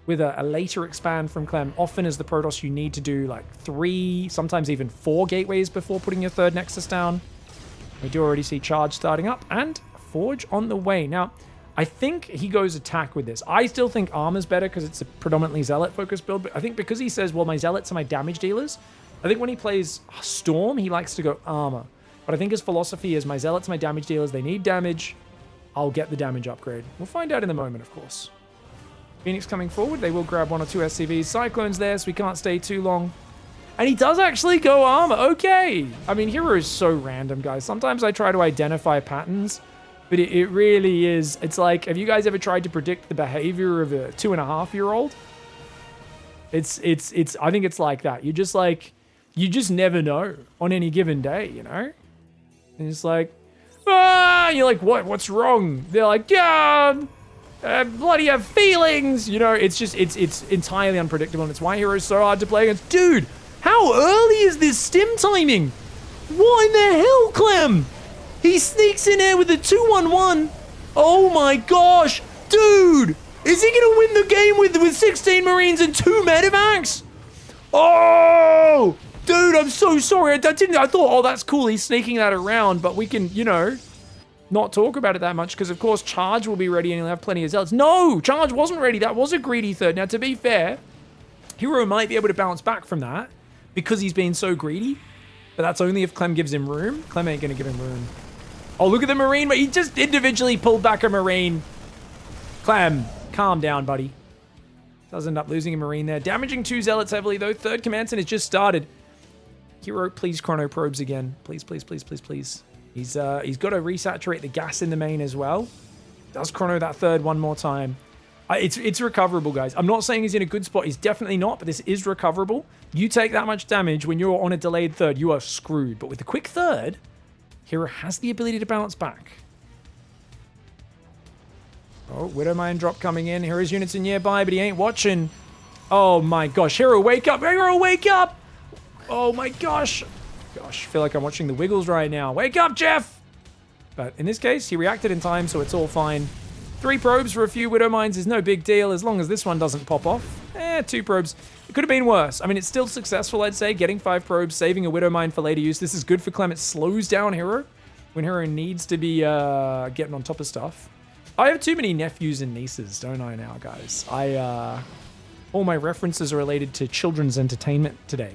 with a later expand from Clem, often as the Protoss, you need to do like 3, sometimes even 4 gateways before putting your 3rd Nexus down. We do already see Charge starting up, and Forge on the way. Now, I think he goes attack with this. I still think Armor's better because it's a predominantly Zealot-focused build, but I think because he says, well, my Zealots are my damage dealers, I think when he plays Storm, he likes to go Armor. But I think his philosophy is, my Zealots are my damage dealers, they need damage, I'll get the damage upgrade. We'll find out in the moment, of course. Phoenix coming forward, they will grab 1 or 2 SCVs. Cyclone's there, so we can't stay too long. And he does actually go Armor, okay! I mean, herO is so random, guys. Sometimes I try to identify patterns, but it really is. It's like, have you guys ever tried to predict the behavior of a 2.5-year-old? It's I think it's like that. You just never know on any given day, you know? And it's like, ah, you're like, what's wrong? They're like, yeah, bloody have feelings. You know, it's entirely unpredictable, and it's why herO's so hard to play against. Dude, how early is this stim timing? What in the hell, Clem? He sneaks in there with a 2-1-1. Oh my gosh. Dude, is he going to win the game with 16 Marines and 2 medevacs? Oh, dude, I'm so sorry. I thought, oh, that's cool. He's sneaking that around, but we can, you know, not talk about it that much because, of course, Charge will be ready and he'll have plenty of Zealots. No, Charge wasn't ready. That was a greedy 3rd. Now, to be fair, herO might be able to bounce back from that because he's been so greedy, but that's only if Clem gives him room. Clem ain't going to give him room. Oh, look at the Marine, but he just individually pulled back a Marine. Clem, calm down, buddy. Does end up losing a Marine there. Damaging 2 Zealots heavily, though. 3rd Command Center has just started. herO, please chrono probes again. Please, please, please, please, please. He's got to resaturate the gas in the main as well. Does chrono that 3rd one more time. It's recoverable, guys. I'm not saying he's in a good spot. He's definitely not, but this is recoverable. You take that much damage when you're on a delayed 3rd, you are screwed. But with the quick 3rd... herO has the ability to bounce back. Oh, Widowmine drop coming in. herO's units are nearby, but he ain't watching. Oh my gosh. herO, wake up. herO, wake up. Oh my gosh. Gosh, I feel like I'm watching the Wiggles right now. Wake up, Jeff. But in this case, he reacted in time, so it's all fine. 3 probes for a few Widowmines is no big deal as long as this one doesn't pop off. 2 probes. It could have been worse. I mean, it's still successful, I'd say, getting 5 probes, saving a Widowmine for later use. This is good for Clem. It slows down herO when herO needs to be getting on top of stuff. I have too many nephews and nieces, don't I now, guys? All my references are related to children's entertainment today.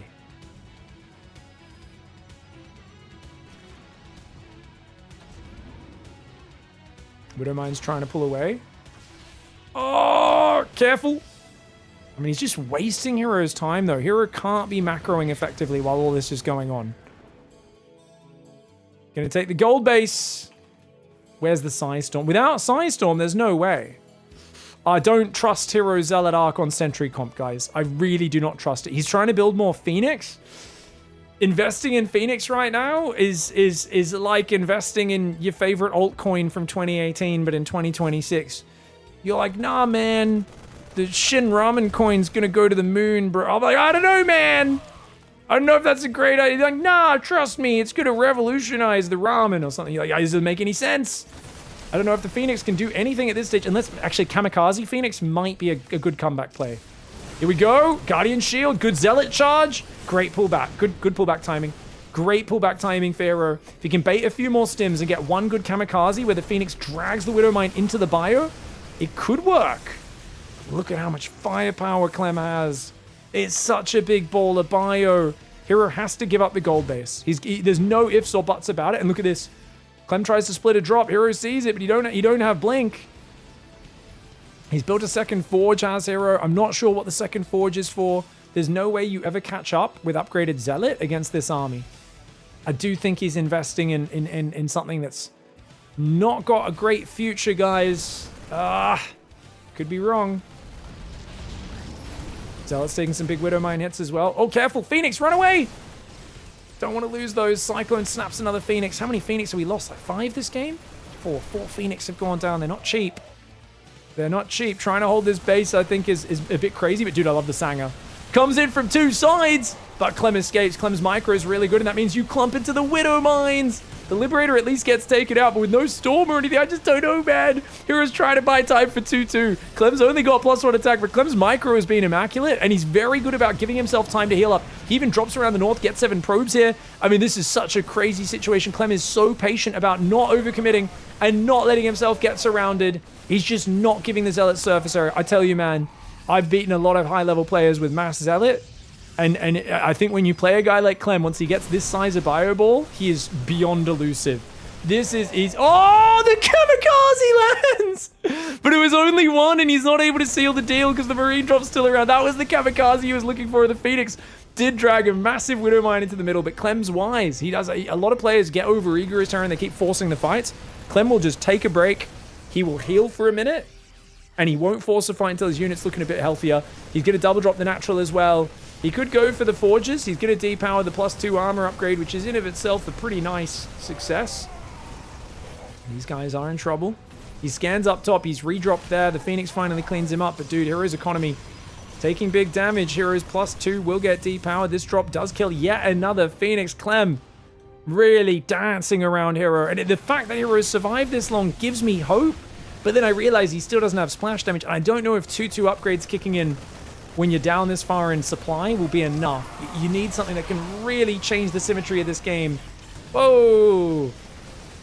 Widowmine's trying to pull away. Oh, careful. I mean, he's just wasting herO's time, though. herO can't be macroing effectively while all this is going on. Gonna take the gold base. Where's the Psystorm? Without Psystorm, there's no way. I don't trust herO Zealot Arc on Sentry comp, guys. I really do not trust it. He's trying to build more Phoenix. Investing in Phoenix right now is like investing in your favorite altcoin from 2018, but in 2026. You're like, nah, man. The Shin Ramen coin's gonna go to the moon, bro. I'm like, I don't know, man. I don't know if that's a great idea. Like, nah, trust me, it's gonna revolutionize the ramen or something. You're like, does it make any sense? I don't know if the Phoenix can do anything at this stage, unless actually Kamikaze Phoenix might be a good comeback play. Here we go. Guardian Shield, good Zealot charge. Great pullback, good pullback timing. Great pullback timing for herO. If he can bait a few more stims and get one good Kamikaze where the Phoenix drags the Widowmine into the bio, it could work. Look at how much firepower Clem has. It's such a big ball of bio. herO has to give up the gold base. There's no ifs or buts about it. And look at this. Clem tries to split a drop. herO sees it, but you don't have blink. He's built a second forge as herO. I'm not sure what the second forge is for. There's no way you ever catch up with upgraded Zealot against this army. I do think he's investing in something that's not got a great future, guys. Could be wrong. Zealot's taking some big Widowmine hits as well. Oh, careful. Phoenix, run away. Don't want to lose those. Cyclone snaps another Phoenix. How many Phoenix have we lost? Like 5 this game? 4 Phoenix have gone down. They're not cheap. They're not cheap. Trying to hold this base, I think, is a bit crazy. But, dude, I love the Sanger. Comes in from 2 sides. But Clem escapes. Clem's micro is really good, and that means you clump into the Widowmines. The Liberator at least gets taken out, but with no Storm or anything, I just don't know, man. herO's trying to buy time for 2-2. Clem's only got +1 attack, but Clem's micro has been immaculate, and he's very good about giving himself time to heal up. He even drops around the north, gets 7 probes here. I mean, this is such a crazy situation. Clem is so patient about not overcommitting and not letting himself get surrounded. He's just not giving the Zealot surface area. I tell you, man, I've beaten a lot of high-level players with Mass Zealot. And I think when you play a guy like Clem, once he gets this size of bio ball, he is beyond elusive. This is oh, the Kamikaze lands! But it was only 1, and he's not able to seal the deal because the Marine drop's still around. That was the Kamikaze he was looking for. The Phoenix did drag a massive Widowmine into the middle, but Clem's wise. He does. A lot of players get over eager his turn. They keep forcing the fights. Clem will just take a break. He will heal for a minute, and he won't force a fight until his unit's looking a bit healthier. He's going to double drop the natural as well. He could go for the forges. He's going to depower the +2 armor upgrade, which is in of itself a pretty nice success. These guys are in trouble. He scans up top. He's redropped there. The Phoenix finally cleans him up. But dude, herO's economy taking big damage. herO's +2 will get depowered. This drop does kill yet another Phoenix. Clem really dancing around herO. And the fact that herO's survived this long gives me hope. But then I realize he still doesn't have splash damage. I don't know if 2-2 upgrades kicking in when you're down this far in supply will be enough. You need something that can really change the symmetry of this game. Whoa!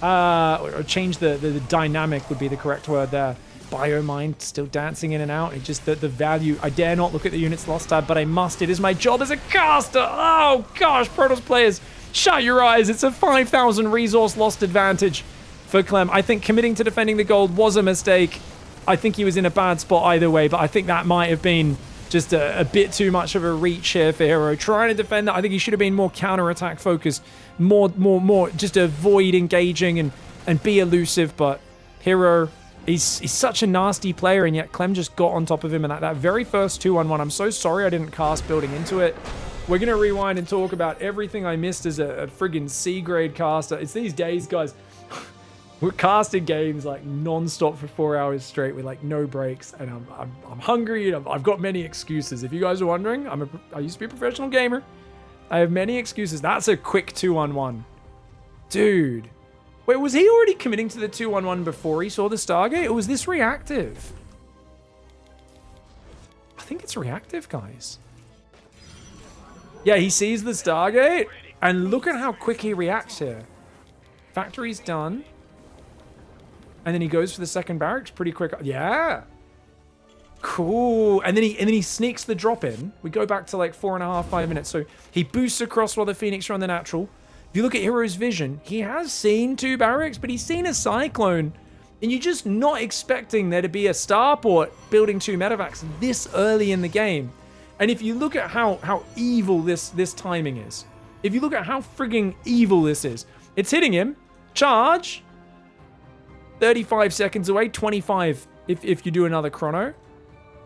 Or change the dynamic would be the correct word there. Biomine still dancing in and out. It just the value. I dare not look at the units lost tab, but I must. It is my job as a caster. Oh gosh, Protoss players, shut your eyes. It's a 5,000 resource lost advantage for Clem. I think committing to defending the gold was a mistake. I think he was in a bad spot either way, but I think that might have been just a bit too much of a reach here for herO. Trying to defend that, I think he should have been more counter-attack focused, more just avoid engaging and be elusive. But herO, he's such a nasty player, and yet Clem just got on top of him in that very first 2-on-1. I'm so sorry I didn't cast building into it. We're going to rewind and talk about everything I missed as a friggin' C-grade caster. It's these days, guys. We're casting games like non-stop for 4 hours straight with like no breaks, and I'm hungry, and I've got many excuses. If you guys are wondering, I used to be a professional gamer. I have many excuses. That's a quick 2-on-1. Dude. Wait, was he already committing to the 2-on-1 before he saw the Stargate, or was this reactive? I think it's reactive, guys. Yeah, he sees the Stargate, and look at how quick he reacts here. Factory's done. And then he goes for the second barracks pretty quick. Yeah. Cool. And then he sneaks the drop in. We go back to like 4.5, 5 minutes. So he boosts across while the Phoenix are on the natural. If you look at herO's vision, he has seen 2 barracks, but he's seen a Cyclone And you're just not expecting there to be a starport building 2 medevacs this early in the game. And if you look at how evil this timing is, if you look at how frigging evil this is, it's hitting him. Charge. 35 seconds away, 25 if you do another chrono.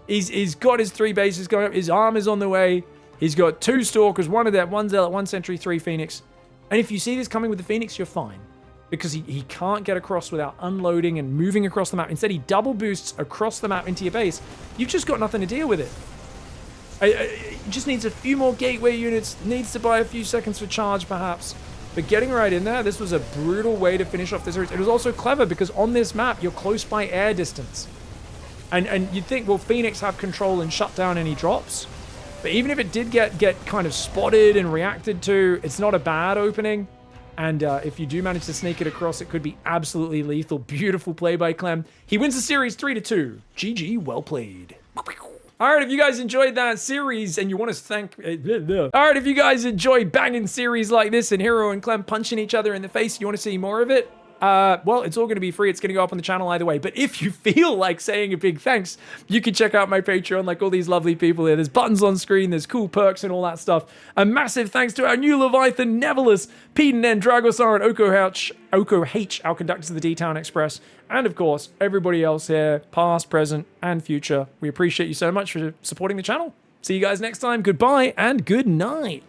He's got his 3 bases going up. His arm is on the way. He's got 2 Stalkers, 1 of that, 1 Zealot, 1 Sentry, 3 Phoenix. And if you see this coming with the Phoenix, you're fine. Because he can't get across without unloading and moving across the map. Instead, he double boosts across the map into your base. You've just got nothing to deal with it. It just needs a few more gateway units, needs to buy a few seconds for charge, perhaps. But getting right in there, this was a brutal way to finish off this series. It was also clever because on this map, you're close by air distance. And you'd think, well, Phoenix have control and shut down any drops. But even if it did get kind of spotted and reacted to, it's not a bad opening. And if you do manage to sneak it across, it could be absolutely lethal. Beautiful play by Clem. He wins the series 3-2. GG, well played. All right, if you guys enjoyed that series and you want to thank... All right, if you guys enjoy banging series like this and herO and Clem punching each other in the face, you want to see more of it? Well, it's all going to be free. It's going to go up on the channel either way. But if you feel like saying a big thanks, you can check out my Patreon like all these lovely people here. There's buttons on screen. There's cool perks and all that stuff. A massive thanks to our new Leviathan, Neverless, Peden N, Dragosar, and Oko H, our conductors of the D-Town Express. And of course, everybody else here, past, present, and future. We appreciate you so much for supporting the channel. See you guys next time. Goodbye and good night.